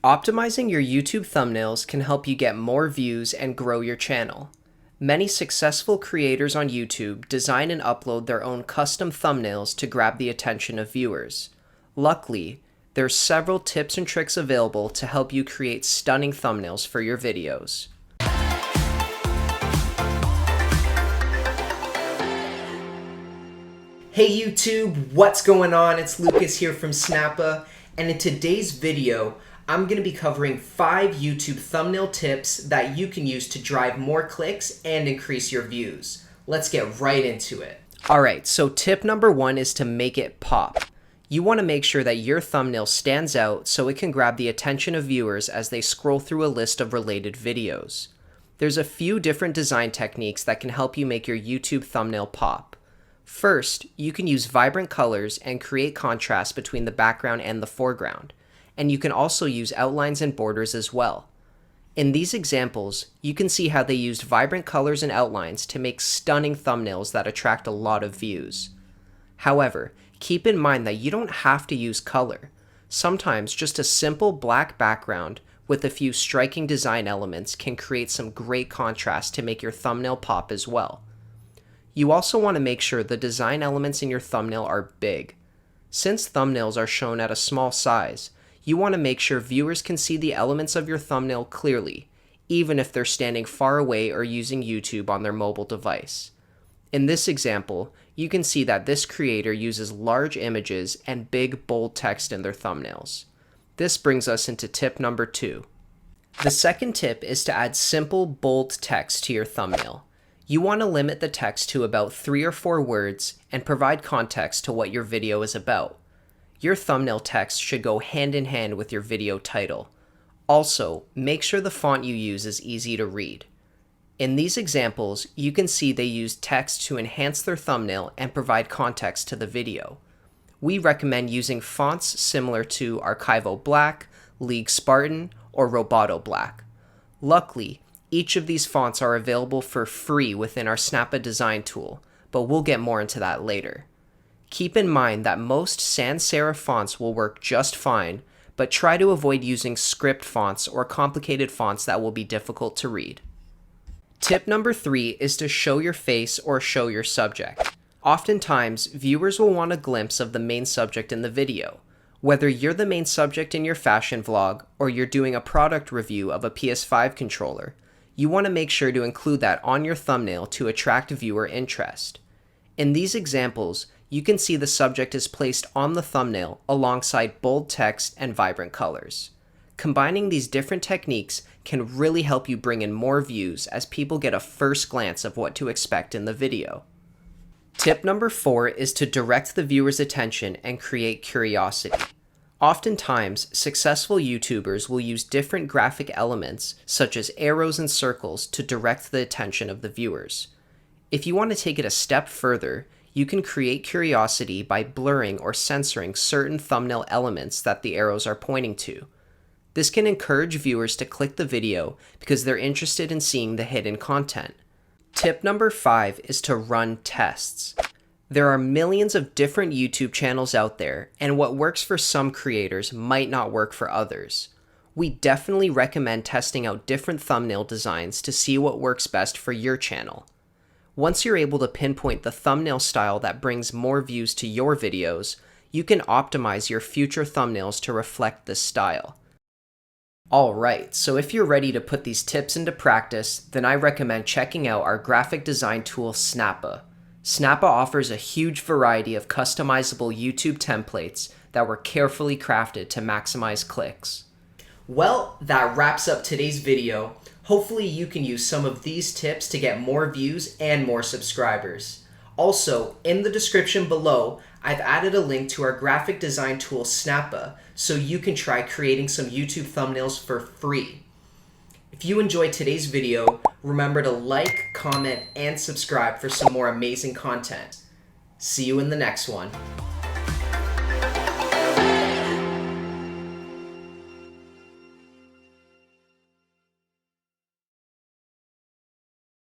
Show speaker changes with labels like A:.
A: Optimizing your YouTube thumbnails can help you get more views and grow your channel. Many successful creators on YouTube design and upload their own custom thumbnails to grab the attention of viewers. Luckily, there's several tips and tricks available to help you create stunning thumbnails for your videos. Hey YouTube, what's going on? It's Lucas here from Snappa, and in today's video, I'm going to be covering 5 YouTube thumbnail tips that you can use to drive more clicks and increase your views. Let's get right into it. Alright, so tip number 1 is to make it pop. You want to make sure that your thumbnail stands out so it can grab the attention of viewers as they scroll through a list of related videos. There's a few different design techniques that can help you make your YouTube thumbnail pop. First, you can use vibrant colors and create contrast between the background and the foreground. And you can also use outlines and borders as well. In these examples, you can see how they used vibrant colors and outlines to make stunning thumbnails that attract a lot of views. However, keep in mind that you don't have to use color. Sometimes just a simple black background with a few striking design elements can create some great contrast to make your thumbnail pop as well. You also want to make sure the design elements in your thumbnail are big. Since thumbnails are shown at a small size, you want to make sure viewers can see the elements of your thumbnail clearly, even if they're standing far away or using YouTube on their mobile device. In this example, you can see that this creator uses large images and big, bold text in their thumbnails. This brings us into tip number 2. The second tip is to add simple, bold text to your thumbnail. You want to limit the text to about 3 or 4 words and provide context to what your video is about. Your thumbnail text should go hand in hand with your video title. Also, make sure the font you use is easy to read. In these examples, you can see they use text to enhance their thumbnail and provide context to the video. We recommend using fonts similar to Archivo Black, League Spartan, or Roboto Black. Luckily, each of these fonts are available for free within our Snappa design tool, but we'll get more into that later. Keep in mind that most sans serif fonts will work just fine, but try to avoid using script fonts or complicated fonts that will be difficult to read. Tip number 3 is to show your face or show your subject. Oftentimes, viewers will want a glimpse of the main subject in the video. Whether you're the main subject in your fashion vlog or you're doing a product review of a PS5 controller, you want to make sure to include that on your thumbnail to attract viewer interest. In these examples, you can see the subject is placed on the thumbnail alongside bold text and vibrant colors. Combining these different techniques can really help you bring in more views as people get a first glance of what to expect in the video. Tip number 4 is to direct the viewer's attention and create curiosity. Oftentimes, successful YouTubers will use different graphic elements, such as arrows and circles, to direct the attention of the viewers. If you want to take it a step further, you can create curiosity by blurring or censoring certain thumbnail elements that the arrows are pointing to. This can encourage viewers to click the video because they're interested in seeing the hidden content. Tip number 5 is to run tests. There are millions of different YouTube channels out there, and what works for some creators might not work for others. We definitely recommend testing out different thumbnail designs to see what works best for your channel. Once you're able to pinpoint the thumbnail style that brings more views to your videos, you can optimize your future thumbnails to reflect this style. Alright, so if you're ready to put these tips into practice, then I recommend checking out our graphic design tool Snappa. Snappa offers a huge variety of customizable YouTube templates that were carefully crafted to maximize clicks. Well, that wraps up today's video. Hopefully you can use some of these tips to get more views and more subscribers. Also, in the description below, I've added a link to our graphic design tool Snappa so you can try creating some YouTube thumbnails for free. If you enjoyed today's video, remember to like, comment, and subscribe for some more amazing content. See you in the next one.